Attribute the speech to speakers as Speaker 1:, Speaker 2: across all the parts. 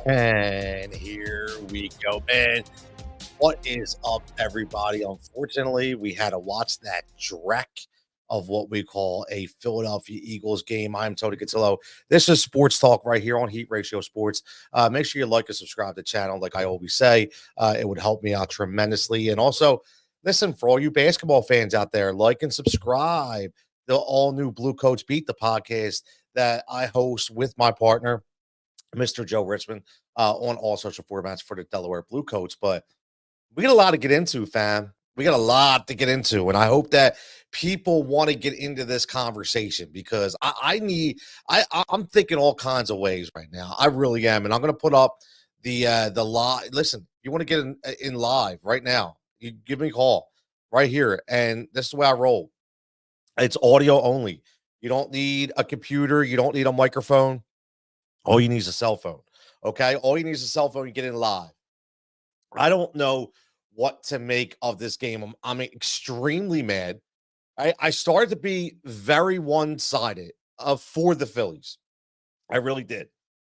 Speaker 1: And here we go, man. What is up, everybody? Unfortunately, we had to watch that dreck of what we call a Philadelphia Eagles game. I'm Tony Cutillo. This is Sports Talk right here on Heat Ratio Sports. Make sure you like and subscribe to the channel, like I always say. It would help me out tremendously. And also, listen, for all you basketball fans out there, like and subscribe. The all new Blue Coats Beat the podcast that I host with my partner, Mr. Joe Richmond, on all social formats for the Delaware Blue Coats. But we got a lot to get into, fam. We got a lot to get into, and I hope that people want to get into this conversation because I'm thinking all kinds of ways right now. I really am, and I'm going to put up the live. Listen, you want to get in live right now? You give me a call right here, and this is the way I roll. It's audio only. You don't need a computer. You don't need a microphone. All you need is a cell phone. Okay. All you need is a cell phone. You get in live. I don't know what to make of this game. I'm extremely mad. I started to be very one sided for the Phillies. I really did.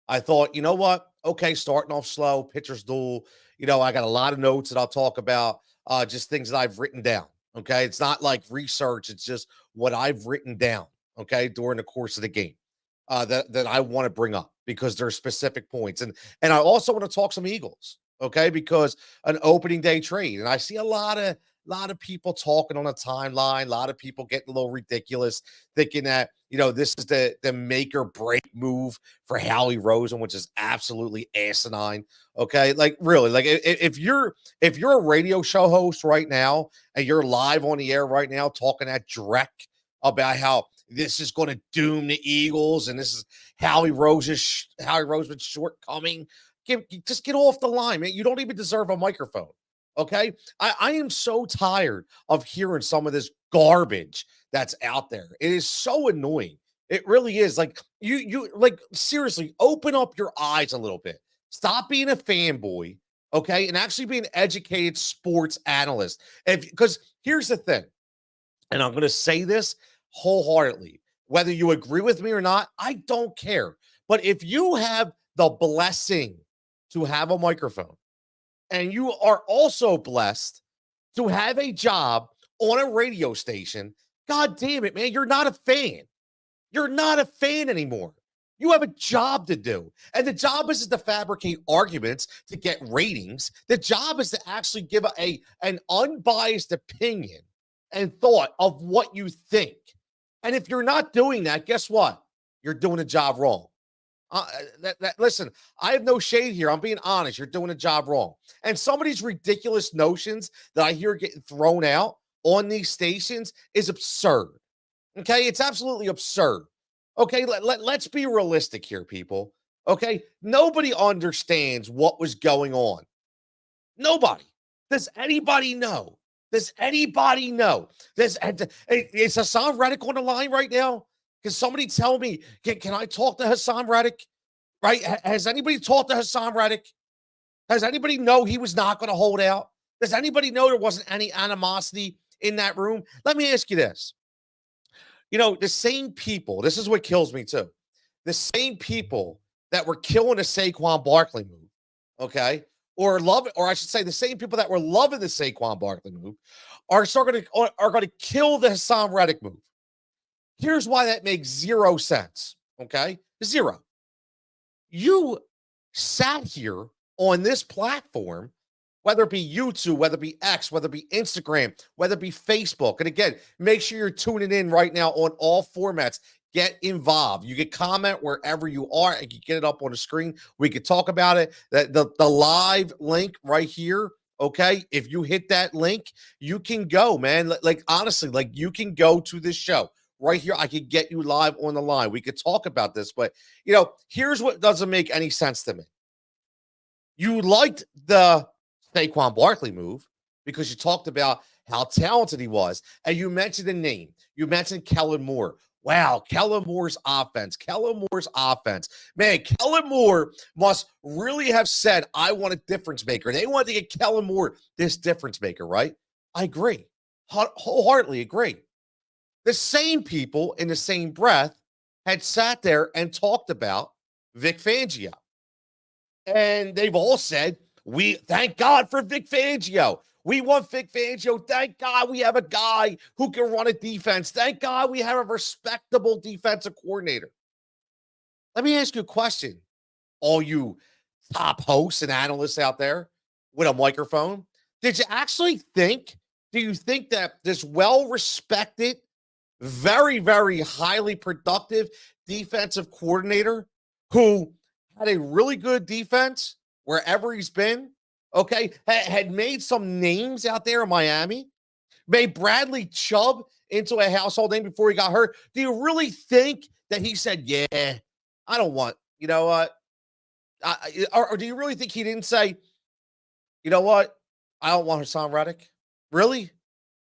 Speaker 1: I thought, you know what? Okay, starting off slow, pitcher's duel. I got a lot of notes that I'll talk about, just things that I've written down. Okay. It's not like research, it's just what I've written down. Okay. During the course of the game that I want to bring up because there's specific points, and I also want to talk some Eagles, okay? Because an opening day trade, and I see a lot of people talking on a timeline, a lot of people getting a little ridiculous, thinking that this is the make or break move for Howie Rosen, which is absolutely asinine. Okay, like really, like if you're a radio show host right now and you're live on the air right now talking that dreck about how this is going to doom the Eagles, and this is Howie Roseman's shortcoming. Just get off the line, man. You don't even deserve a microphone. Okay. I am so tired of hearing some of this garbage that's out there. It is so annoying. It really is. Like you like seriously open up your eyes a little bit. Stop being a fanboy, okay, and actually be an educated sports analyst. Because here's the thing, and I'm going to say this wholeheartedly. Whether you agree with me or not, I don't care. But if you have the blessing to have a microphone and you are also blessed to have a job on a radio station, God damn it, man, you're not a fan. You're not a fan anymore. You have a job to do. And the job isn't to fabricate arguments to get ratings. The job is to actually give an unbiased opinion and thought of what you think. And if you're not doing that, guess what? You're doing the job wrong. Listen, I have no shade here. I'm being honest. You're doing the job wrong. And some of these ridiculous notions that I hear getting thrown out on these stations is absurd. Okay. It's absolutely absurd. Okay. Let's be realistic here, people. Okay. Nobody understands what was going on. Nobody. Does anybody know? Does anybody know? Is Haason Reddick on the line right now? Can somebody tell me? Can I talk to Haason Reddick? Right? Has anybody talked to Haason Reddick? Has anybody know he was not going to hold out? Does anybody know there wasn't any animosity in that room? Let me ask you this. The same people, this is what kills me too. The same people that were killing the Saquon Barkley move, okay? Or I should say the same people that were loving the Saquon Barkley move are going to kill the Haason Reddick move. Here's why that makes zero sense, okay? Zero. You sat here on this platform, whether it be YouTube, whether it be X, whether it be Instagram, whether it be Facebook. And again, make sure you're tuning in right now on all formats. Get involved. You can comment wherever you are. I can get it up on the screen. We could talk about it. The live link right here. Okay. If you hit that link, you can go, man. Like honestly, like you can go to this show right here. I could get you live on the line. We could talk about this, but here's what doesn't make any sense to me. You liked the Saquon Barkley move because you talked about how talented he was, and you mentioned a name. You mentioned Kellen Moore. Wow, Kellen Moore's offense. Man, Kellen Moore must really have said, I want a difference maker. They wanted to get Kellen Moore this difference maker, right? I agree. Wholeheartedly agree. The same people in the same breath had sat there and talked about Vic Fangio. And they've all said, we thank God for Vic Fangio. We want Vic Fangio. Thank God we have a guy who can run a defense. Thank God we have a respectable defensive coordinator. Let me ask you a question, all you top hosts and analysts out there with a microphone. Did you actually think, do you think that this well-respected, very, very highly productive defensive coordinator who had a really good defense wherever he's been, okay, had made some names out there in Miami, made Bradley Chubb into a household name before he got hurt? Do you really think that he said, yeah, I don't want, you know what? Or do you really think he didn't say, you know what? I don't want Haason Reddick? Really?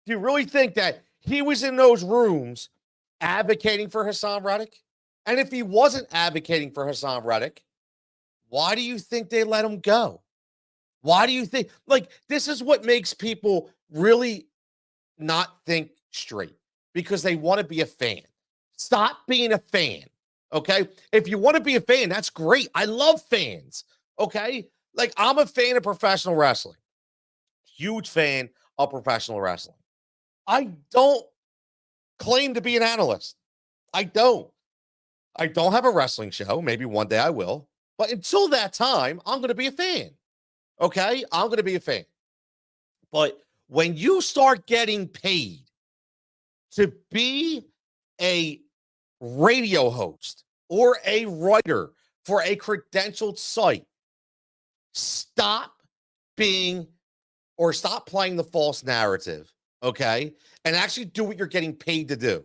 Speaker 1: Do you really think that he was in those rooms advocating for Haason Reddick? And if he wasn't advocating for Haason Reddick, why do you think they let him go? Why do you think, like, this is what makes people really not think straight, because they want to be a fan. Stop being a fan. Okay. If you want to be a fan, that's great. I love fans. Okay. Like, I'm a fan of professional wrestling, huge fan of professional wrestling. I don't claim to be an analyst. I don't. I don't have a wrestling show. Maybe one day I will. But until that time, I'm going to be a fan. Okay. I'm going to be a fan. But when you start getting paid to be a radio host or a writer for a credentialed site, stop being, or stop playing the false narrative, okay? And actually do what you're getting paid to do.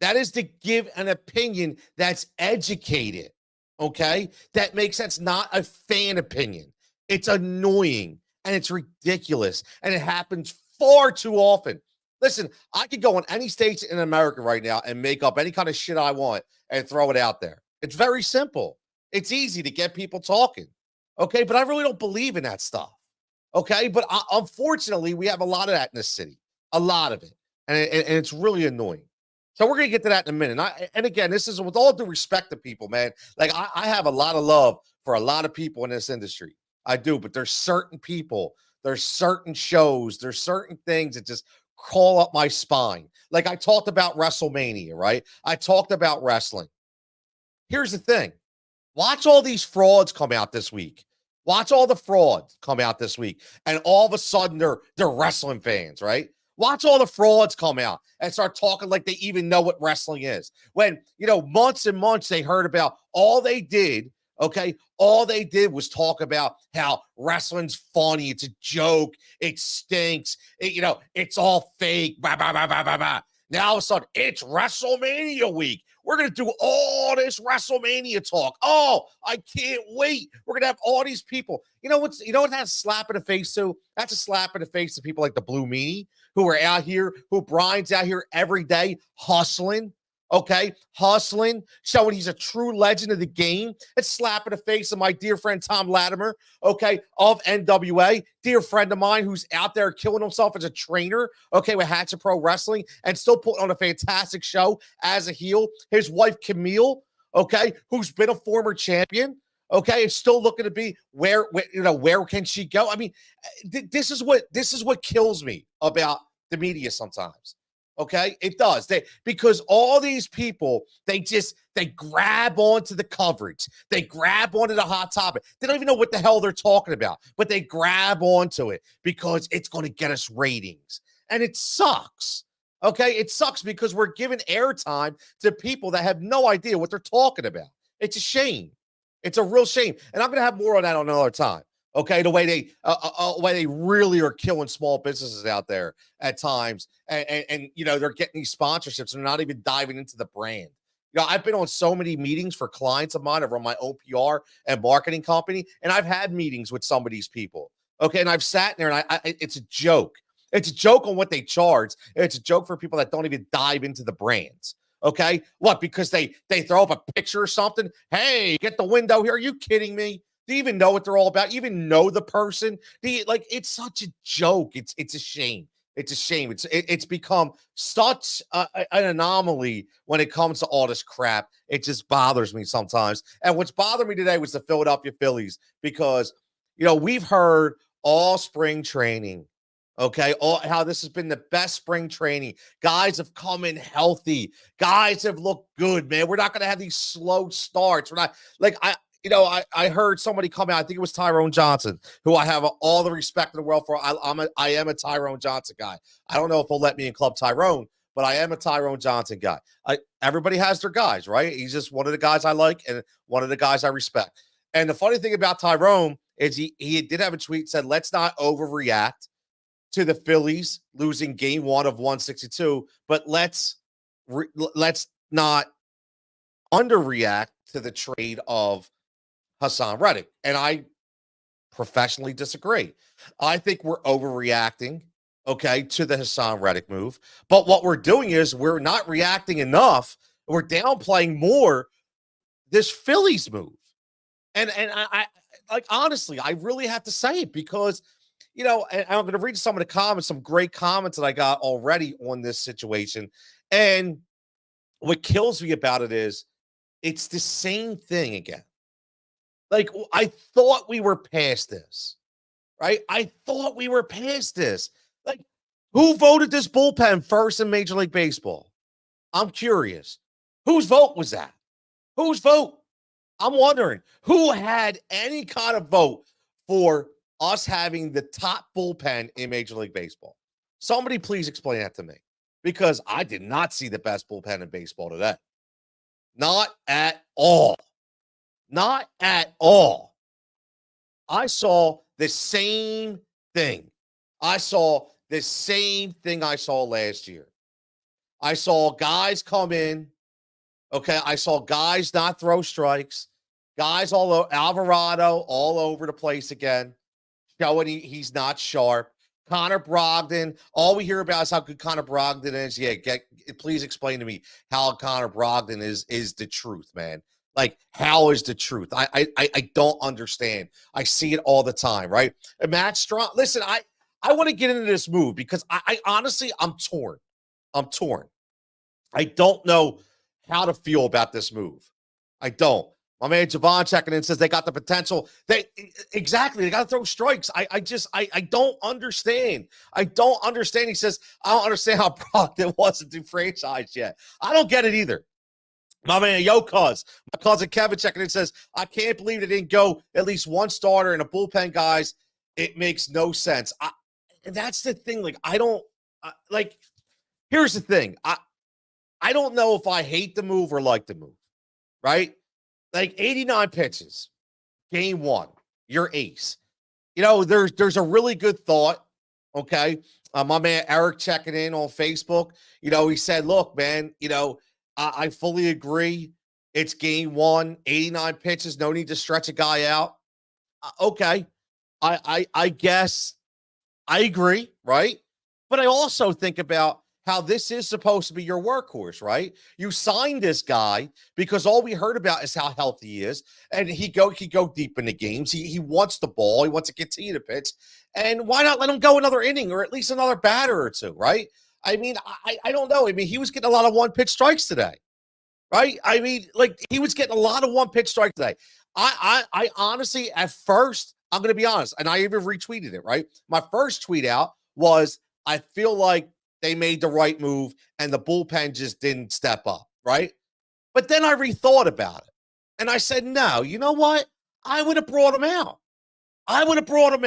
Speaker 1: That is to give an opinion that's educated, okay? That makes sense, not a fan opinion. It's annoying and it's ridiculous, and it happens far too often. Listen, I could go on any stage in America right now and make up any kind of shit I want and throw it out there. It's very simple. It's easy to get people talking, okay? But I really don't believe in that stuff, okay? But unfortunately, we have a lot of that in this city, a lot of it, and it's really annoying. So we're going to get to that in a minute. And again, this is with all due respect to people, man. Like, I have a lot of love for a lot of people in this industry. I do, but there's certain people, there's certain shows, there's certain things that just crawl up my spine. Like, I talked about WrestleMania, right? I talked about wrestling. Here's the thing. Watch all these frauds come out this week. Watch all the frauds come out this week. And all of a sudden they're wrestling fans, right? Watch all the frauds come out and start talking like they even know what wrestling is. When, months and months they heard about, all they did, okay, all they did was talk about how wrestling's funny. It's a joke. It stinks. It's all fake. Blah, blah, blah, blah, blah, blah. Now all of a sudden it's WrestleMania week. We're going to do all this WrestleMania talk. Oh, I can't wait. We're going to have all these people. You know what that's a slap in the face to? That's a slap in the face to people like the Blue Meanie, who are out here, who Brian's out here every day hustling. Okay, hustling, showing he's a true legend of the game. It's slap in the face of my dear friend Tom Latimer, okay, of NWA, dear friend of mine who's out there killing himself as a trainer, okay, with Hatchet Pro Wrestling, and still putting on a fantastic show as a heel. His wife Camille, okay, who's been a former champion, okay, is still looking to be where can she go? I mean, this is what kills me about the media sometimes. Okay, it does. Because all these people, they grab onto the coverage. They grab onto the hot topic. They don't even know what the hell they're talking about, but they grab onto it because it's going to get us ratings. And it sucks. Okay, it sucks because we're giving airtime to people that have no idea what they're talking about. It's a shame. It's a real shame. And I'm going to have more on that another time. Okay, the way they really are killing small businesses out there at times, and they're getting these sponsorships and they're not even diving into the brand. I've been on so many meetings for clients of mine. I run my own PR and marketing company, and I've had meetings with some of these people. Okay, and I've sat there, and it's a joke. It's a joke on what they charge. It's a joke for people that don't even dive into the brands. Okay, what? Because they throw up a picture or something. Hey, get the window here. Are you kidding me? Do you even know what they're all about? You even know the person? It's such a joke. It's a shame. It's a shame. It's become such an anomaly when it comes to all this crap. It just bothers me sometimes. And what's bothered me today was the Philadelphia Phillies because we've heard all spring training. Okay, how this has been the best spring training. Guys have come in healthy. Guys have looked good, man. We're not going to have these slow starts. We're not like I heard somebody come out. I think it was Tyrone Johnson, who I have all the respect in the world for. I am a Tyrone Johnson guy. I don't know if he'll let me in Club Tyrone, but I am a Tyrone Johnson guy. Everybody has their guys, right? He's just one of the guys I like and one of the guys I respect. And the funny thing about Tyrone is he did have a tweet that said, "Let's not overreact to the Phillies losing game 1 of 162, but let's not underreact to the trade of Haason Reddick." And I professionally disagree. I think we're overreacting, okay, to the Haason Reddick move. But what we're doing is we're not reacting enough. We're downplaying more this Phillies move. And I like, honestly, I really have to say it because and I'm going to read some of the comments, some great comments that I got already on this situation. And what kills me about it is it's the same thing again. Like, I thought we were past this, right? I thought we were past this. Like, who voted this bullpen first in Major League Baseball? I'm curious. Whose vote was that? Whose vote? I'm wondering who had any kind of vote for us having the top bullpen in Major League Baseball. Somebody please explain that to me, because I did not see the best bullpen in baseball today. Not at all. Not at all. I saw the same thing. I saw the same thing I saw last year. I saw guys come in. Okay, I saw guys not throw strikes. Guys all over, Alvarado all over the place again, showing he's not sharp. Connor Brogdon, all we hear about is how good Connor Brogdon is. Yeah, please explain to me how Connor Brogdon is the truth, man. Like, how is the truth? I don't understand. I see it all the time, right? And Matt Strong, listen, I want to get into this move because I honestly, I'm torn. I'm torn. I don't know how to feel about this move. I don't. My man Javon checking in says they got the potential. They got to throw strikes. I don't understand. I don't understand. He says, I don't understand how Brogdon wasn't defranchised yet. I don't get it either. My man Cuz, my cousin Kevin checking in says, I can't believe they didn't go at least one starter and a bullpen, guys. It makes no sense. And that's the thing. Like, I don't like. Here's the thing. I don't know if I hate the move or like the move, right? Like, 89 pitches, game 1, you're ace. There's a really good thought, okay? My man Eric checking in on Facebook, he said, look, man, I fully agree. It's game 1, 89 pitches, no need to stretch a guy out. Okay, I guess I agree, right? But I also think about how this is supposed to be your workhorse, right? You signed this guy because all we heard about is how healthy he is, and he go deep in the games. He wants the ball. He wants to continue to pitch, and why not let him go another inning or at least another batter or two, right? I mean, I don't know. I mean, he was getting a lot of one-pitch strikes today, right? I mean, like, he was getting a lot of one-pitch strikes today. I honestly, at first, I'm going to be honest, and I even retweeted it, right? My first tweet out was, I feel like they made the right move and the bullpen just didn't step up, right? But then I rethought about it. And I said, no, you know what? I would have brought him out. I would have brought him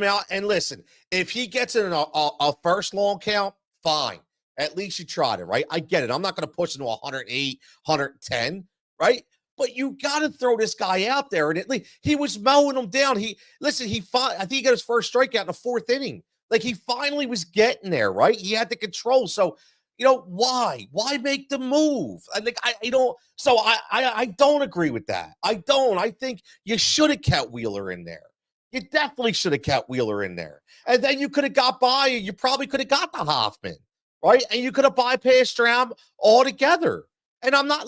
Speaker 1: out. And listen, if he gets in a first long count, fine. At least you tried it, right? I get it. I'm not going to push him to 108, 110, right? But you got to throw this guy out there. And at least he was mowing him down. I think he got his first strikeout in the 4th inning. Like, he finally was getting there, right? He had the control. So, why? Why make the move? I think I don't. So I don't agree with that. I don't. I think you should have kept Wheeler in there. You definitely should have kept Wheeler in there. And then you could have got by. You probably could have got the Hoffman, right? And you could have bypassed Strahm altogether. And I'm not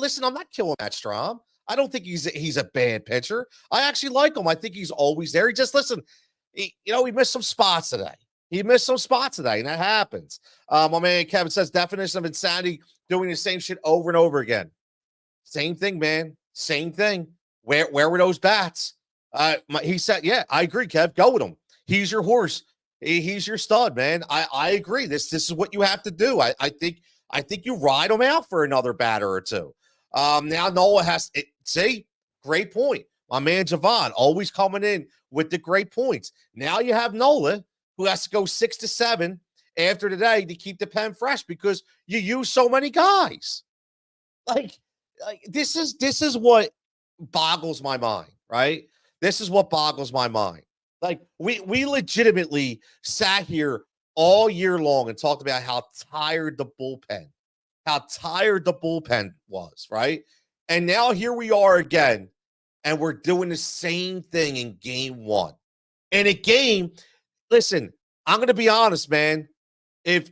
Speaker 1: killing Matt Strahm. I don't think he's a bad pitcher. I actually like him. I think he's always there. He just, he missed some spots today. He missed some spots today, and that happens. My man Kevin says definition of insanity, doing the same shit over and over again. Same thing, man. Same thing. Where were those bats? He said, yeah, I agree, Kev. Go with him. He's your horse. He's your stud, man. I agree. This is what you have to do. I think you ride him out for another batter or two. Now Nola has see, great point. My man Javon always coming in with the great points. Now you have Nola who has to go 6 to 7 after today to keep the pen fresh because you use so many guys. Like this is what boggles my mind, right? This is what boggles my mind. Like we legitimately sat here all year long and talked about how tired the bullpen was, right? And now here we are again, and we're doing the same thing in game one. In a game, listen, I'm going to be honest, man. If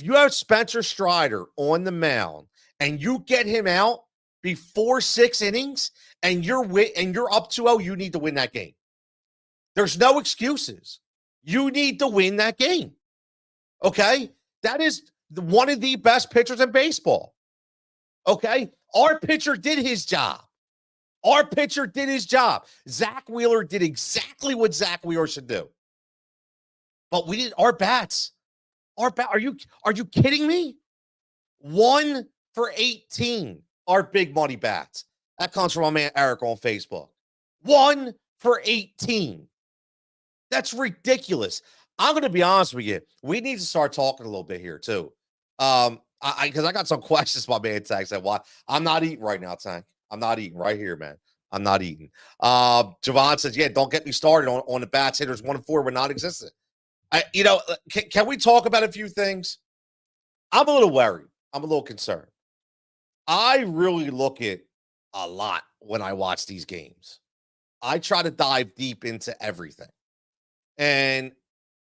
Speaker 1: you have Spencer Strider on the mound and you get him out before 6 innings and you're up 2-0, you need to win that game. There's no excuses. You need to win that game. Okay? That is one of the best pitchers in baseball. Okay? Our pitcher did his job. Zach Wheeler did exactly what Zach Wheeler should do. But we did our bats. Are you kidding me? 1 for 18 are big money bats. That comes from my man Eric on Facebook. 1 for 18. That's ridiculous. I'm going to be honest with you. We need to start talking a little bit here too. Because I got some questions. My man Tank said, "Why? I'm not eating right now, Tank. I'm not eating right here, man. I'm not eating." Javon says, "Yeah, don't get me started on the bats. Hitters 1 and 4 were non-existent." Can we talk about a few things? I'm a little worried. I'm a little concerned. I really look at a lot when I watch these games. I try to dive deep into everything. And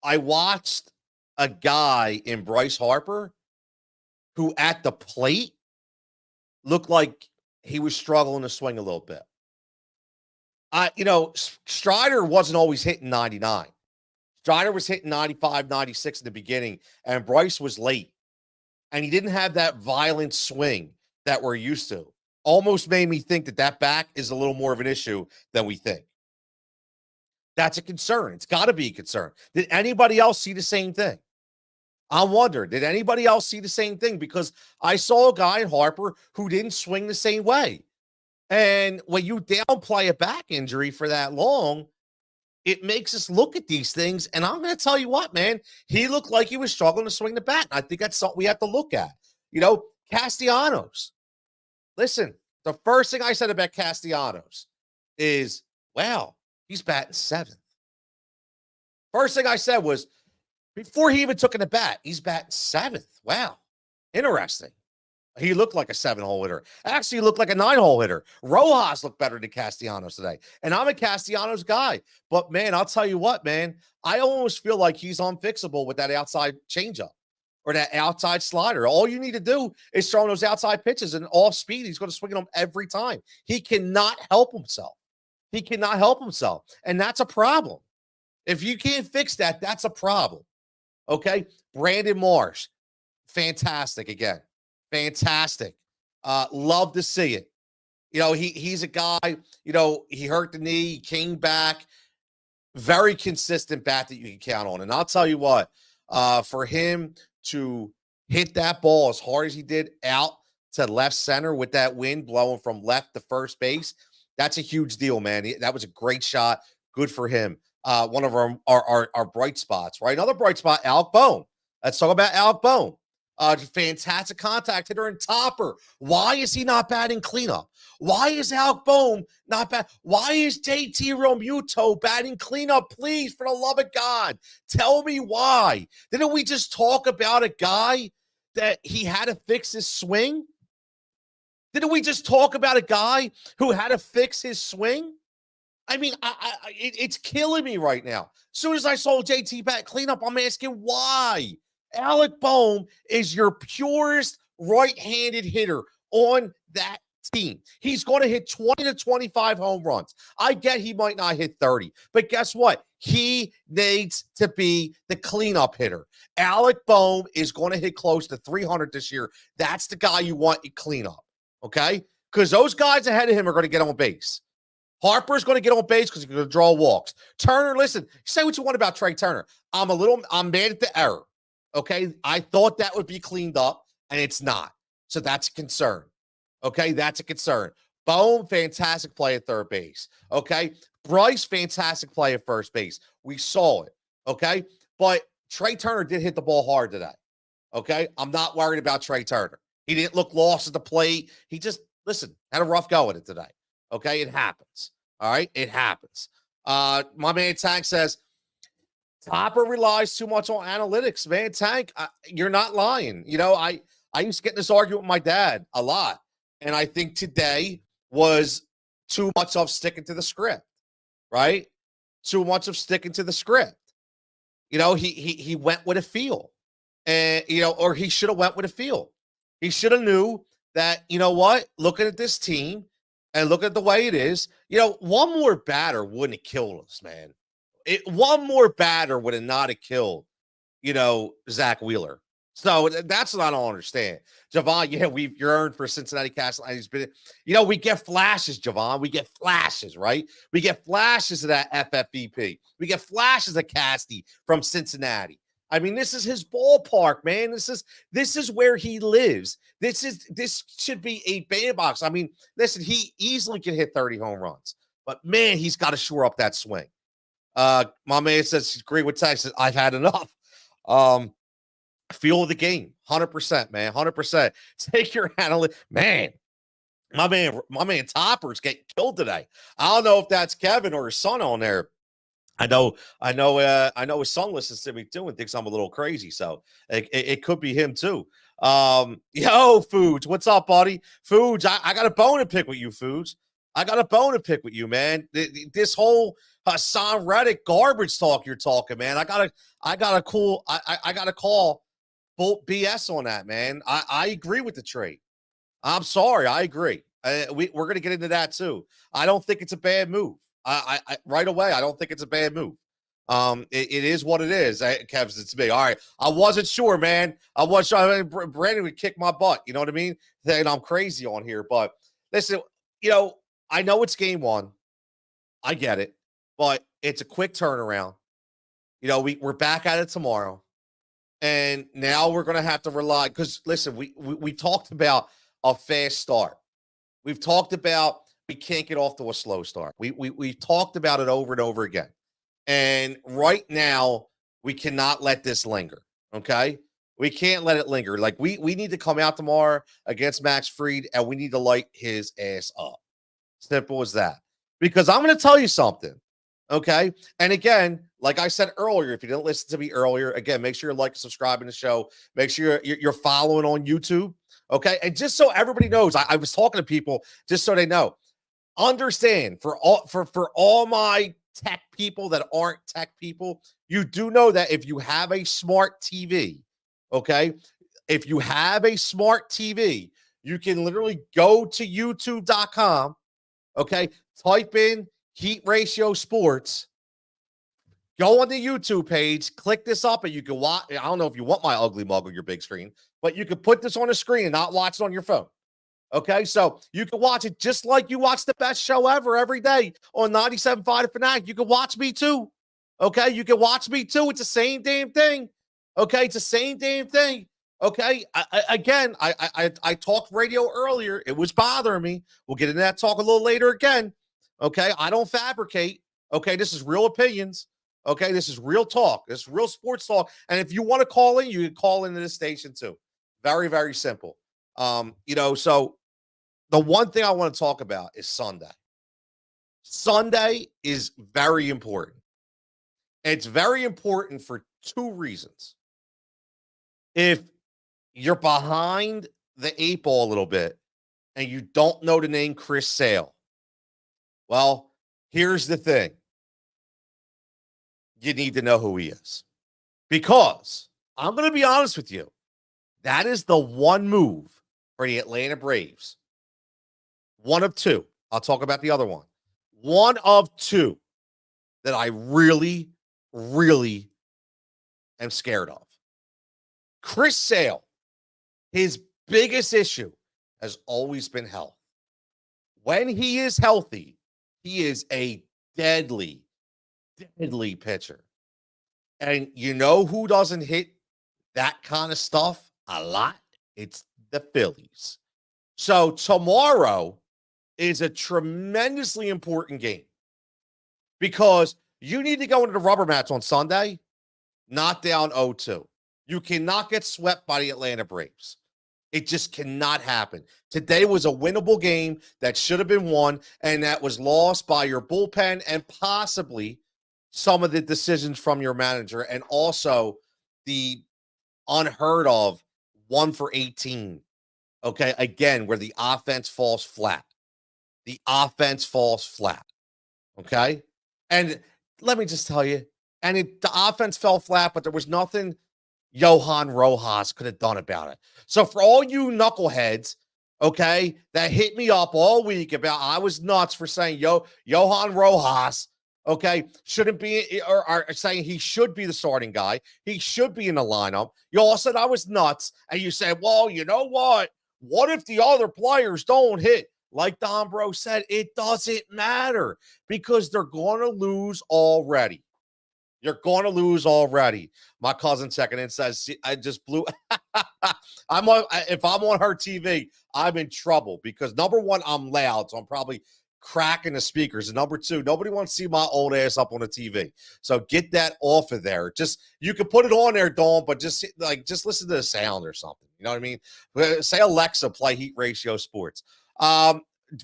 Speaker 1: I watched a guy in Bryce Harper who at the plate looked like he was struggling to swing a little bit. Strider wasn't always hitting 99. Strider was hitting 95, 96 in the beginning, and Bryce was late. And he didn't have that violent swing that we're used to. Almost made me think that back is a little more of an issue than we think. That's a concern. It's got to be a concern. Did anybody else see the same thing? I wonder, did anybody else see the same thing? Because I saw a guy in Harper who didn't swing the same way. And when you downplay a back injury for that long, it makes us look at these things. And I'm going to tell you what, man, he looked like he was struggling to swing the bat. And I think that's something we have to look at. Castellanos. Listen, the first thing I said about Castellanos is, wow, he's batting 7th. First thing I said was, before he even took in the bat, he's batting 7th. Wow. Interesting. He looked like a 7-hole hitter. Actually, he looked like a 9-hole hitter. Rojas looked better than Castellanos today. And I'm a Castellanos guy. But, man, I'll tell you what, man. I almost feel like he's unfixable with that outside changeup or that outside slider. All you need to do is throw those outside pitches and off speed. He's going to swing them every time. He cannot help himself. And that's a problem. If you can't fix that, that's a problem. Okay? Brandon Marsh, fantastic again. Fantastic. Love to see it. He's a guy, he hurt the knee, he came back. Very consistent bat that you can count on. And I'll tell you what, for him to hit that ball as hard as he did out to left center with that wind blowing from left to first base, that's a huge deal, man. That was a great shot. Good for him. One of our bright spots, right? Another bright spot, Alec Bohm. Let's talk about Alec Bohm. Fantastic contact hitter and topper. Why is he not batting cleanup? Why is Alec Bohm not bat? Why is JT Realmuto batting cleanup? Please, for the love of God, tell me why. Didn't we just talk about a guy that he had to fix his swing? Didn't we just talk about a guy who had to fix his swing? I mean, it's killing me right now. As soon as I saw JT bat cleanup, I'm asking why. Alec Bohm is your purest right-handed hitter on that team. He's going to hit 20 to 25 home runs. I get he might not hit 30, but guess what? He needs to be the cleanup hitter. Alec Bohm is going to hit close to 300 this year. That's the guy you want in cleanup, okay? Because those guys ahead of him are going to get on base. Harper's going to get on base because he's going to draw walks. Turner, listen, say what you want about Trey Turner. I'm mad at the error, okay? I thought that would be cleaned up, and it's not. So that's a concern, okay? That's a concern. Bohm, fantastic play at third base, okay? Bryce, fantastic play at first base. We saw it, okay? But Trey Turner did hit the ball hard today, okay? I'm not worried about Trey Turner. He didn't look lost at the plate. He just, listen, had a rough go at it today, okay? It happens, all right? It happens. My man Tank says, Topper relies too much on analytics, man. Tank, you're not lying. You know, I used to get in this argument with my dad a lot, and I think today was too much of sticking to the script, right? Too much of sticking to the script. You know, he went with a feel, and or he should have went with a feel. He should have knew that. You know what? Looking at this team and looking at the way it is, one more batter wouldn't have killed us, man. One more batter would have not have killed, Zach Wheeler. So that's what I don't understand. Javon, you're earned for Cincinnati Castle. He's been, we get flashes, Javon. We get flashes, right? We get flashes of that FFVP. We get flashes of Casty from Cincinnati. I mean, this is his ballpark, man. This is where he lives. This should be a bandbox. I mean, listen, he easily can hit 30 home runs, but man, he's got to shore up that swing. My man says, agree with Texas. I've had enough. Feel of the game, 100%, man, 100%. Take your analyst, man. My man Topper's getting killed today. I don't know if that's Kevin or his son on there. I know his son listens to me too and thinks I'm a little crazy. So it could be him too. Yo, Foods, what's up, buddy? Foods, I got a bone to pick with you, Foods. I got a bone to pick with you, man. This whole Haason Reddick garbage talk you're talking, man. I gotta call full BS on that, man. I agree with the trade. I'm sorry, I agree. We're gonna get into that too. I don't think it's a bad move. I right away, I don't think it's a bad move. It is what it is. Kev's, it's me. All right, I wasn't sure, man. I was sure. Brandon would kick my butt. You know what I mean? Saying I'm crazy on here, but listen, I know it's game one. I get it, but it's a quick turnaround. We're back at it tomorrow. And now we're going to have to rely, because listen, we talked about a fast start. We've talked about we can't get off to a slow start. We've talked about it over and over again. And right now, we cannot let this linger, okay? We can't let it linger. Like, we need to come out tomorrow against Max Fried, and we need to light his ass up. Simple as that. Because I'm going to tell you something, okay? And again, like I said earlier, if you didn't listen to me earlier, again, make sure you're liking, subscribing to the show. Make sure you're following on YouTube, okay? And just so everybody knows, I was talking to people just so they know. Understand, for all my tech people that aren't tech people, you do know that if you have a smart TV, okay? If you have a smart TV, you can literally go to youtube.com, okay? Type in Heat Ratio Sports. Go on the YouTube page, click this up, and you can watch. I don't know if you want my ugly mug on your big screen, but you can put this on the screen and not watch it on your phone. Okay, so you can watch it just like you watch the best show ever every day on 97.5 The Fanatic. You can watch me too. Okay, you can watch me too. It's the same damn thing. Okay, it's the same damn thing. Okay, I talked radio earlier. It was bothering me. We'll get into that talk a little later again. Okay, I don't fabricate. Okay, this is real opinions. Okay, this is real talk. This is real sports talk. And if you want to call in, you can call into this station too. Very, very simple. So the one thing I want to talk about is Sunday. Sunday is very important. It's very important for two reasons. If you're behind the eight ball a little bit and you don't know the name Chris Sale, well, here's the thing. You need to know who he is. Because I'm going to be honest with you. That is the one move for the Atlanta Braves. One of two. I'll talk about the other one. One of two that I really, really am scared of. Chris Sale, his biggest issue has always been health. When he is healthy, he is a deadly, deadly pitcher. And you know who doesn't hit that kind of stuff a lot? It's the Phillies. So tomorrow is a tremendously important game because you need to go into the rubber match on Sunday, not down 0-2. You cannot get swept by the Atlanta Braves. It just cannot happen. Today was a winnable game that should have been won, and that was lost by your bullpen and possibly some of the decisions from your manager, and also the unheard of 1 for 18. Okay, again, where the offense falls flat. The offense falls flat. Okay, and let me just tell you, the offense fell flat, but there was nothing Johan Rojas could have done about it. So for all you knuckleheads, okay, that hit me up all week about I was nuts for saying Johan Rojas, okay, shouldn't be or saying he should be the starting guy. He should be in the lineup. You all said I was nuts, and you said, well, you know what? What if the other players don't hit? Like Dombro said, it doesn't matter because they're going to lose already. You're going to lose already. My cousin checking in says, see, I just blew. If I'm on her TV, I'm in trouble because number one, I'm loud. So I'm probably cracking the speakers. And number two, nobody wants to see my old ass up on the TV. So get that off of there. Just, you can put it on there, Dawn, but just listen to the sound or something. You know what I mean? Say Alexa, play Heat Ratio Sports.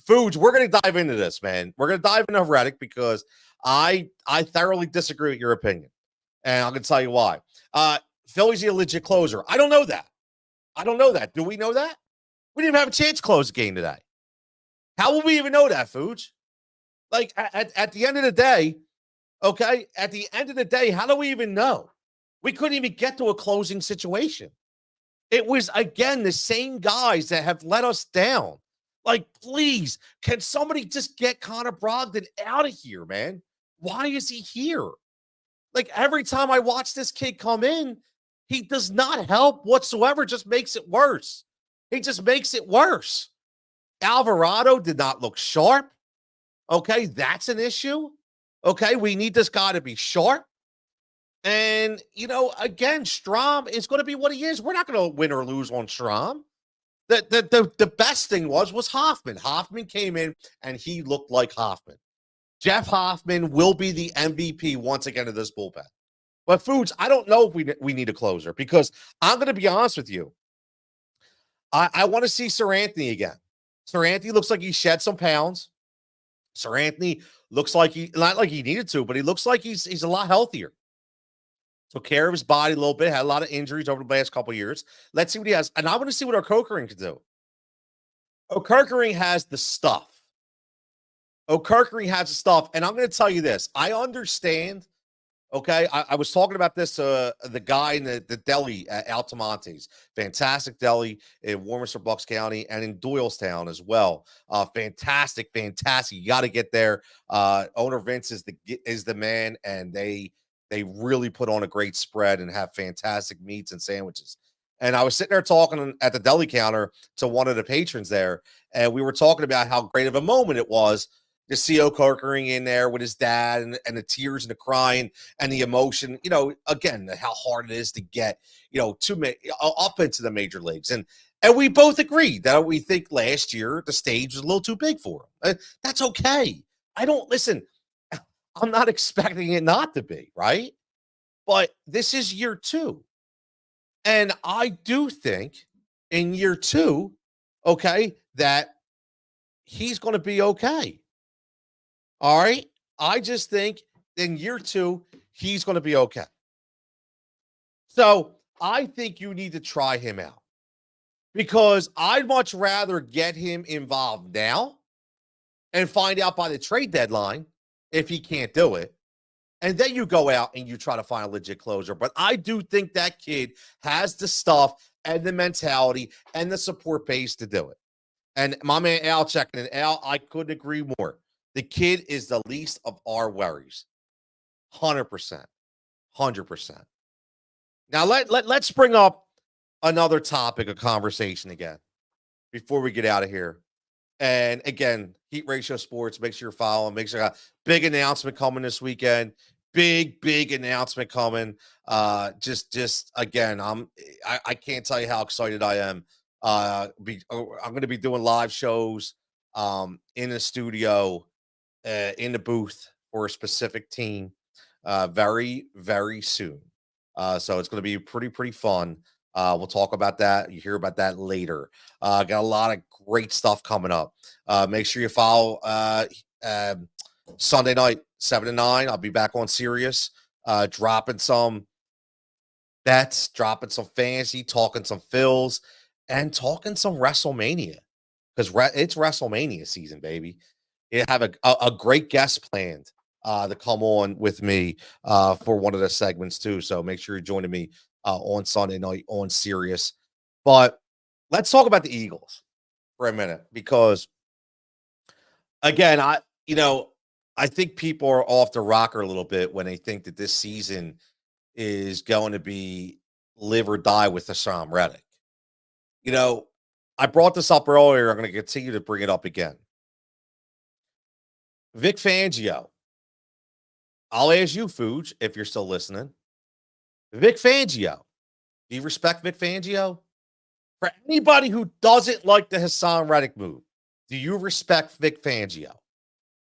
Speaker 1: Foods, we're going to dive into this, man. We're going to dive into Reddick because I thoroughly disagree with your opinion. And I'm going to tell you why. Philly's a legit closer. I don't know that. Do we know that? We didn't even have a chance to close the game today. How will we even know that, Foods? Like, at the end of the day, okay, at the end of the day, how do we even know? We couldn't even get to a closing situation. It was, again, the same guys that have let us down. Like, please, can somebody just get Connor Brogdon out of here, man? Why is he here? Like, every time I watch this kid come in, he does not help whatsoever, just makes it worse. He just makes it worse. Alvarado did not look sharp. Okay, that's an issue. Okay, we need this guy to be sharp. And, again, Strom is going to be what he is. We're not going to win or lose on Strom. The best thing was Hoffman. Hoffman came in, and he looked like Hoffman. Jeff Hoffman will be the MVP once again of this bullpen. But, Foods, I don't know if we need a closer because I'm going to be honest with you. I want to see Sir Anthony again. Sir Anthony looks like he shed some pounds. Sir Anthony looks like not like he needed to, but he looks like he's a lot healthier. Took care of his body a little bit, had a lot of injuries over the last couple of years. Let's see what he has. And I want to see what O'Kirkering can do. O'Kirkering has the stuff. O'Kirkering has the stuff. And I'm going to tell you this. I understand. Okay. I was talking about this, the guy in the deli at Altamonte's. Fantastic deli in Warminster, Bucks County, and in Doylestown as well. Fantastic. You got to get there. Owner Vince is the man, and they really put on a great spread and have fantastic meats and sandwiches. And I was sitting there talking at the deli counter to one of the patrons there, and we were talking about how great of a moment it was to see O'Kirkering in there with his dad and the tears and the crying and the emotion, again, how hard it is to get, up into the major leagues. And we both agreed that we think last year the stage was a little too big for him. That's okay. I'm not expecting it not to be, right? But this is year 2. And I do think in year 2, okay, that he's going to be okay. All right. I just think in year 2, he's going to be okay. So I think you need to try him out because I'd much rather get him involved now and find out by the trade deadline if he can't do it. And then you go out and you try to find a legit closer. But I do think that kid has the stuff and the mentality and the support base to do it. And my man Al checking in. Al, I couldn't agree more. The kid is the least of our worries. 100%. 100%. Now let's bring up another topic of conversation again before we get out of here. And again, Heat Ratio Sports, make sure you're following. Make sure I got big announcement coming this weekend. Big announcement coming. Just again, I can't tell you how excited I am. I'm going to be doing live shows in the studio, in the booth for a specific team very soon. So it's going to be pretty fun. We'll talk about that. You hear about that later. Got a lot of great stuff coming up. Make sure you follow Sunday night, 7 to 9. I'll be back on Sirius, dropping some bets, dropping some fantasy, talking some fills, and talking some WrestleMania because it's WrestleMania season, baby. You have a great guest planned to come on with me for one of the segments too. So make sure you're joining me on Sunday night on Sirius. But let's talk about the Eagles for a minute because, again, I think people are off the rocker a little bit when they think that this season is going to be live or die with Haason Reddick. I brought this up earlier. I'm going to continue to bring it up again. Vic Fangio. I'll ask you, Fuge, if you're still listening. Vic Fangio. Do you respect Vic Fangio? For anybody who doesn't like the Haason Reddick move, do you respect Vic Fangio?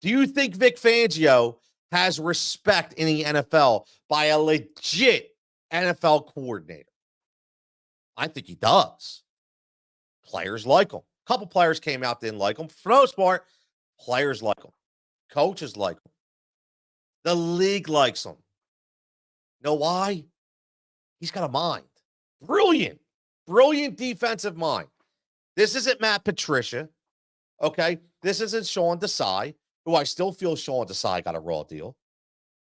Speaker 1: Do you think Vic Fangio has respect in the NFL by a legit NFL coordinator? I think he does. Players like him. A couple players came out, didn't like him. For the most part, players like him. Coaches like him. The league likes him. You know why? He's got a mind. Brilliant defensive mind. This isn't Matt Patricia, okay? This isn't Sean Desai, who I still feel Sean Desai got a raw deal.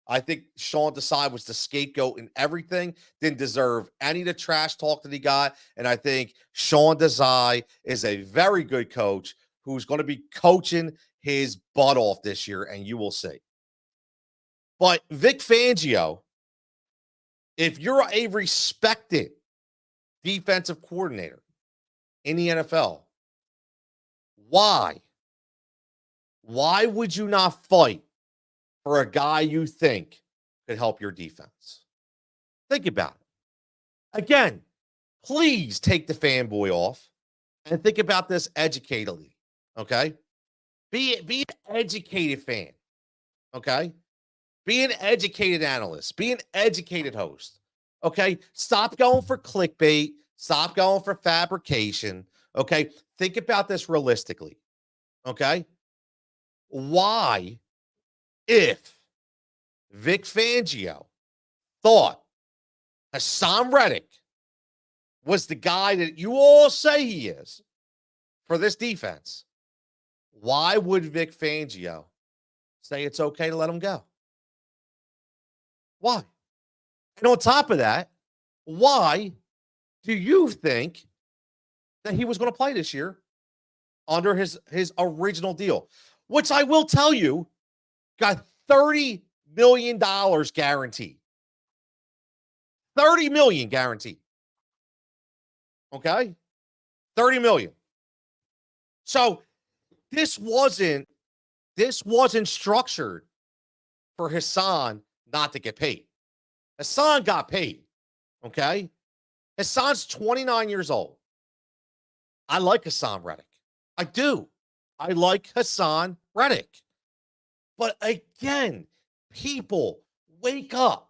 Speaker 1: I think Sean Desai was the scapegoat in everything, didn't deserve any of the trash talk that he got, and I think Sean Desai is a very good coach who's going to be coaching his butt off this year, and you will see. But Vic Fangio, if you're a respected defensive coordinator in the NFL, why would you not fight for a guy you think could help your defense? Think about it. Again, please take the fanboy off and think about this educatedly, okay? Be an educated fan, okay? Be an educated analyst. Be an educated host. Okay? Stop going for clickbait. Stop going for fabrication. Okay? Think about this realistically. Okay? Why, if Vic Fangio thought Haason Reddick was the guy that you all say he is for this defense, why would Vic Fangio say it's okay to let him go? Why? And on top of that, why do you think that he was going to play this year under his original deal? Which I will tell you, got $30 million guaranteed. $30 million guaranteed. Okay? $30 million. So this wasn't structured for Haason not to get paid. Haason got paid. Okay? Haason's 29 years old. I like Haason Reddick. I do. I like Haason Reddick. But again, people, wake up.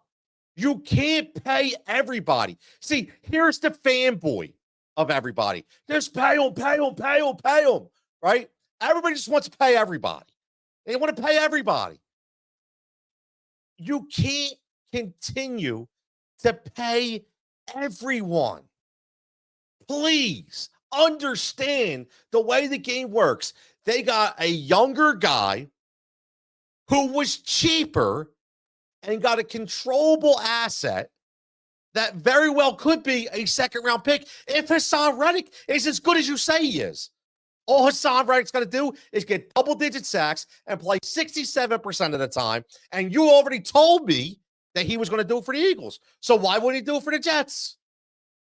Speaker 1: You can't pay everybody. See, here's the fanboy of everybody. Just pay them, right? Everybody just wants to pay everybody. They want to pay everybody. You can't continue to pay everyone. Please understand the way the game works. They got a younger guy who was cheaper and got a controllable asset that very well could be a second-round pick if Haason Reddick is as good as you say he is. All Haason Reddick's going to do is get double-digit sacks and play 67% of the time. And you already told me that he was going to do it for the Eagles. So why wouldn't he do it for the Jets?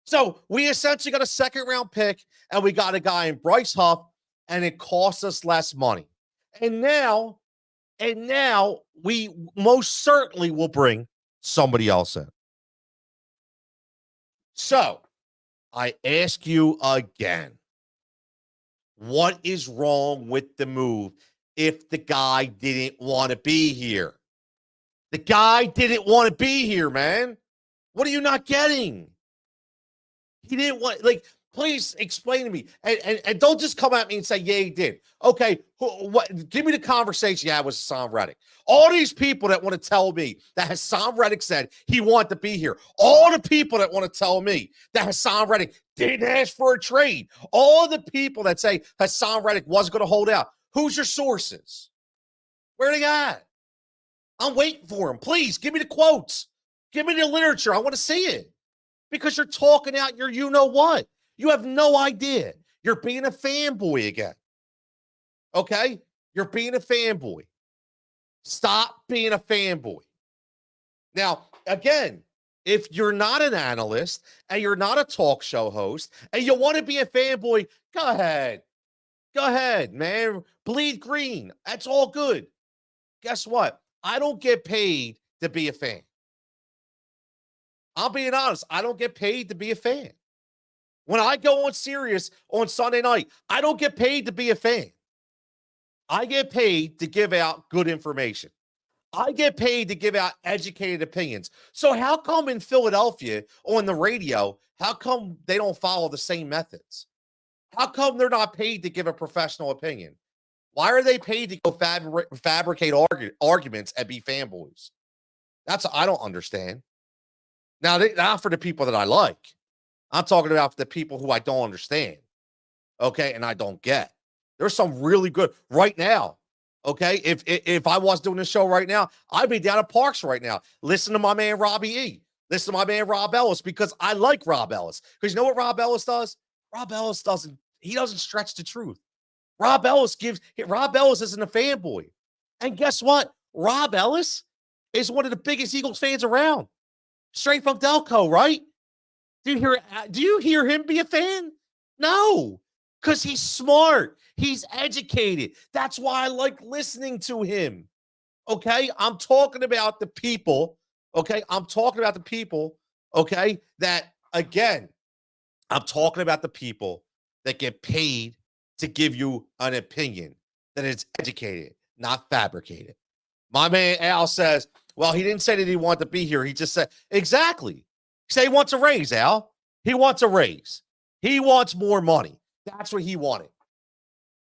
Speaker 1: So we essentially got a second-round pick, and we got a guy in Bryce Huff, and it costs us less money. And now we most certainly will bring somebody else in. So I ask you again, what is wrong with the move if the guy didn't want to be here? The guy didn't want to be here, man. What are you not getting? He didn't want, like, please explain to me. And don't just come at me and say, yeah, he did. Okay, what? Give me the conversation you had with Haason Reddick. All these people that want to tell me that Haason Reddick said he wanted to be here. All the people that want to tell me that Haason Reddick didn't ask for a trade. All the people that say Haason Reddick was going to hold out. Who's your sources? Where are they at? I'm waiting for them. Please, give me the quotes. Give me the literature. I want to see it. Because you're talking out your you-know-what. You have no idea. You're being a fanboy again. Okay? You're being a fanboy. Stop being a fanboy. Now, again, if you're not an analyst and you're not a talk show host and you want to be a fanboy, go ahead. Go ahead, man. Bleed green. That's all good. Guess what? I don't get paid to be a fan. I'm being honest. I don't get paid to be a fan. When I go on Sirius on Sunday night, I don't get paid to be a fan. I get paid to give out good information. I get paid to give out educated opinions. So how come in Philadelphia on the radio, how come they don't follow the same methods? How come they're not paid to give a professional opinion? Why are they paid to go fabricate arguments and be fanboys? I don't understand. Now, not for the people that I like. I'm talking about the people who I don't understand, okay, and I don't get. There's some really good right now, okay? If I was doing this show right now, I'd be down at Parks right now. Listen to my man Robbie E. Listen to my man Rob Ellis because I like Rob Ellis. Because you know what Rob Ellis does? Rob Ellis doesn't stretch the truth. Rob Ellis isn't a fanboy. And guess what? Rob Ellis is one of the biggest Eagles fans around. Straight from Delco, right? Do you hear him be a fan? No, because he's smart. He's educated. That's why I like listening to him. Okay? I'm talking about the people. Okay? I'm talking about the people. Okay? That, again, I'm talking about the people that get paid to give you an opinion that is educated, not fabricated. My man Al says, well, he didn't say that he wanted to be here. He just said, exactly. He said he wants a raise, Al. He wants a raise. He wants more money. That's what he wanted.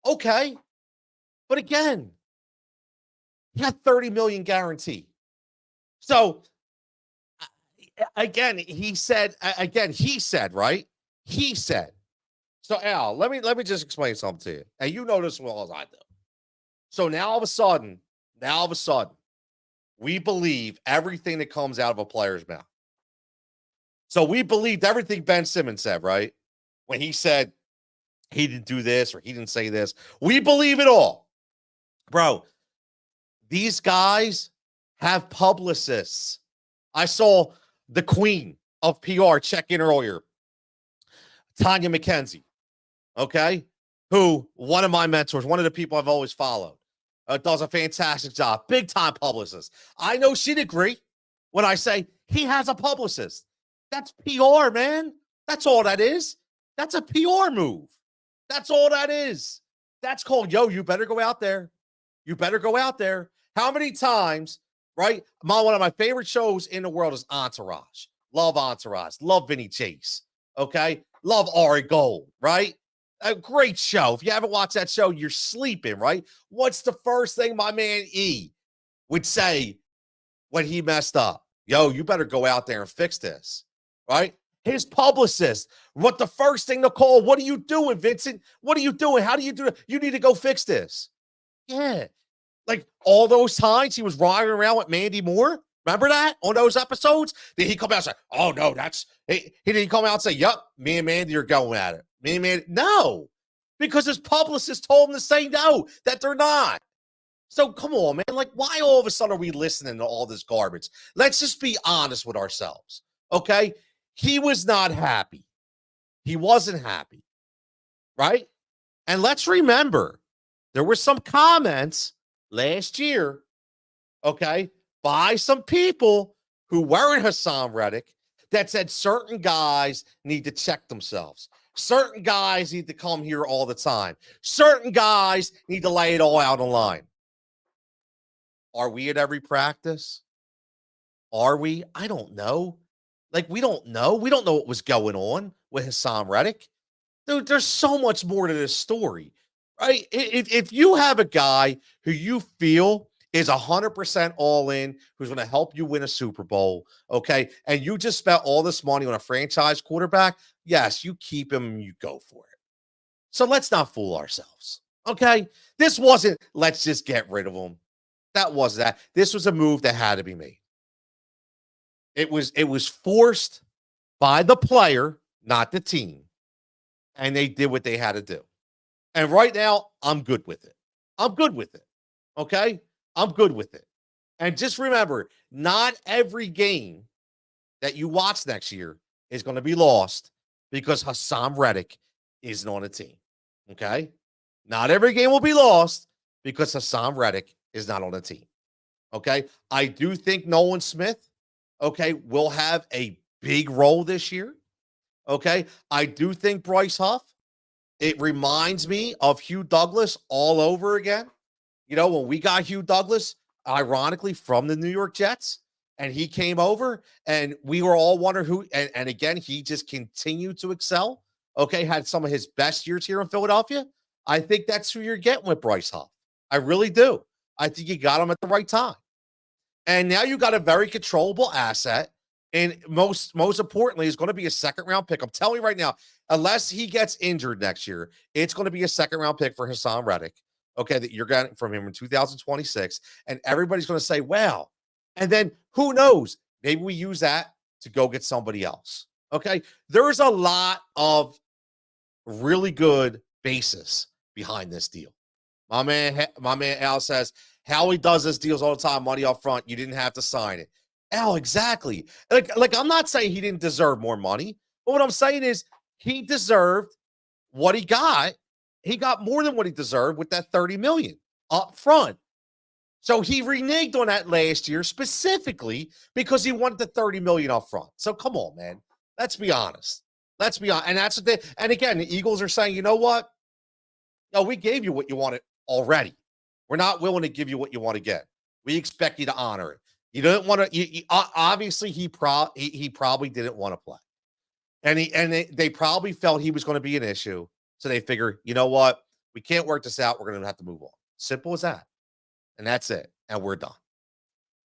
Speaker 1: Okay. But again, he got $30 million guarantee. So, again, he said, right? He said. So, Al, let me just explain something to you. And you know this as well as I do. So now all of a sudden, we believe everything that comes out of a player's mouth. So we believed everything Ben Simmons said, right? When he said he didn't do this or he didn't say this. We believe it all. Bro, these guys have publicists. I saw the queen of PR check in earlier, Tanya McKenzie, okay? Who, one of my mentors, one of the people I've always followed. Does a fantastic job. Big time publicist. I know she'd agree when I say he has a publicist. That's PR, man. That's all that is. That's a PR move. That's all that is. That's called, yo, you better go out there. You better go out there. How many times, right? One of my favorite shows in the world is Entourage. Love Entourage. Love Vinny Chase. Okay? Love Ari Gold, right? A great show. If you haven't watched that show, you're sleeping, right? What's the first thing my man E would say when he messed up? Yo, you better go out there and fix this, right? His publicist, what the first thing to call? What are you doing, Vincent? What are you doing? How do you do it? You need to go fix this. Yeah. Like all those times he was riding around with Mandy Moore. Remember that on those episodes? Did he come out and say, oh, no, he didn't come out and say, yup, me and Mandy are going at it. Me and Mandy. No. because his publicist told him to say no, that they're not. So come on, man. Like, why all of a sudden are we listening to all this garbage? Let's just be honest with ourselves. Okay. He was not happy. He wasn't happy. Right. And let's remember, there were some comments last year, okay, by some people who weren't Haason Reddick that said certain guys need to check themselves. Certain guys need to come here all the time. Certain guys need to lay it all out on line. Are we at every practice? Are we? I don't know. Like, we don't know. We don't know what was going on with Haason Reddick. Dude, there's so much more to this story, right? If you have a guy who you feel is 100% all in, who's going to help you win a Super Bowl, okay, and you just spent all this money on a franchise quarterback, yes, you keep him and you go for it. So let's not fool ourselves, okay? This wasn't, let's just get rid of him. That was that. This was a move that had to be made. It was forced by the player, not the team. And they did what they had to do. And right now, I'm good with it. I'm good with it. Okay? I'm good with it. And just remember, not every game that you watch next year is going to be lost because Haason Reddick isn't on a team. Okay? Not every game will be lost because Haason Reddick is not on a team. Okay? I do think Nolan Smith, okay, will have a big role this year. Okay. I do think Bryce Huff, it reminds me of Hugh Douglas all over again. You know, when we got Hugh Douglas, ironically, from the New York Jets, and he came over and we were all wondering who, and again, he just continued to excel. Okay. Had some of his best years here in Philadelphia. I think that's who you're getting with Bryce Huff. I really do. I think you got him at the right time. And now you got a very controllable asset. And most importantly, is going to be a second round pick. I'm telling you right now, unless he gets injured next year, it's going to be a second round pick for Haason Reddick. Okay, that you're getting from him in 2026. And everybody's going to say, wow. And then who knows? Maybe we use that to go get somebody else. Okay. There's a lot of really good basis behind this deal. My man Al says, Howie does this deals all the time, money up front. You didn't have to sign it. Al, exactly. Like I'm not saying he didn't deserve more money, but what I'm saying is he deserved what he got. He got more than what he deserved with that $30 million up front. So he reneged on that last year specifically because he wanted the $30 million up front. So come on, man. Let's be honest. Let's be honest. And that's what and again, the Eagles are saying, you know what? No, we gave you what you wanted already. We're not willing to give you what you want to get. We expect you to honor it. You don't want to. Obviously, he probably didn't want to play, and they probably felt he was going to be an issue. So they figure, you know what, we can't work this out. We're going to have to move on. Simple as that, and that's it. And we're done.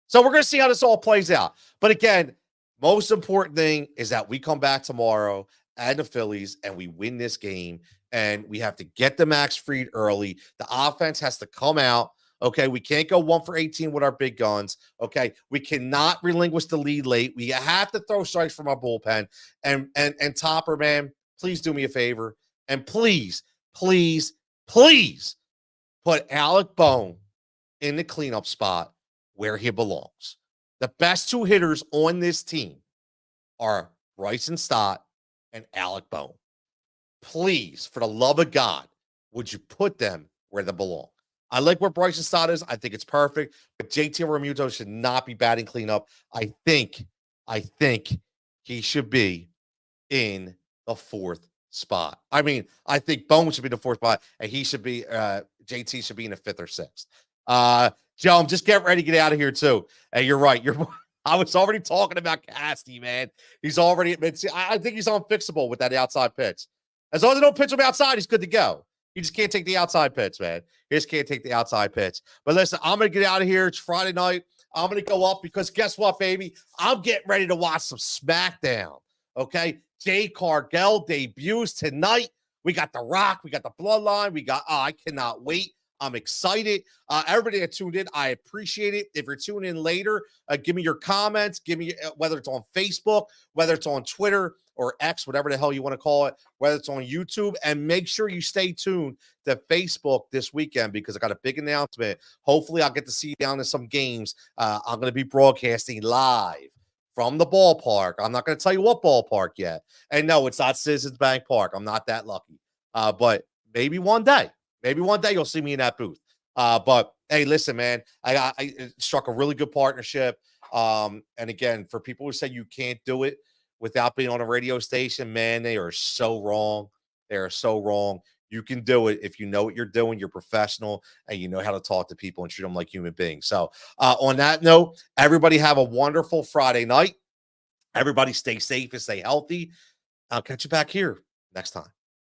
Speaker 1: So we're going to see how this all plays out. But again, most important thing is that we come back tomorrow and the Phillies and we win this game. And we have to get the Max Fried early. The offense has to come out. Okay, we can't go 1 for 18 with our big guns. Okay, we cannot relinquish the lead late. We have to throw strikes from our bullpen. And Topper, man, please do me a favor. And please put Alec Bone in the cleanup spot where he belongs. The best two hitters on this team are Bryson Stott and Alec Bone. Please, for the love of God, would you put them where they belong? I like where Bryson Stott is. I think it's perfect. But JT Realmuto should not be batting cleanup. I think he should be in the fourth spot. I mean, I think Bone should be in the fourth spot, and he should be JT should be in the fifth or sixth. Joe, I'm just getting ready to get out of here too. And you're right. I was already talking about Casty, man. He's already admitted. I think he's unfixable with that outside pitch. As long as they don't pitch him outside, he's good to go. He just can't take the outside pitch, man. He just can't take the outside pitch. But listen, I'm going to get out of here. It's Friday night. I'm going to go up because guess what, baby? I'm getting ready to watch some SmackDown. Okay? Jade Cargill debuts tonight. We got The Rock. We got the Bloodline. I cannot wait. I'm excited. Everybody that tuned in, I appreciate it. If you're tuning in later, give me your comments. Give me whether it's on Facebook, whether it's on Twitter, or X, whatever the hell you want to call it, whether it's on YouTube. And make sure you stay tuned to Facebook this weekend because I got a big announcement. Hopefully, I'll get to see you down in some games. I'm going to be broadcasting live from the ballpark. I'm not going to tell you what ballpark yet. And no, it's not Citizens Bank Park. I'm not that lucky. But maybe one day you'll see me in that booth. But hey, listen, man, I struck a really good partnership. And again, for people who say you can't do it without being on a radio station, man, they are so wrong. They are so wrong. You can do it if you know what you're doing, you're professional, and you know how to talk to people and treat them like human beings. So, on that note, everybody have a wonderful Friday night. Everybody stay safe and stay healthy. I'll catch you back here next time.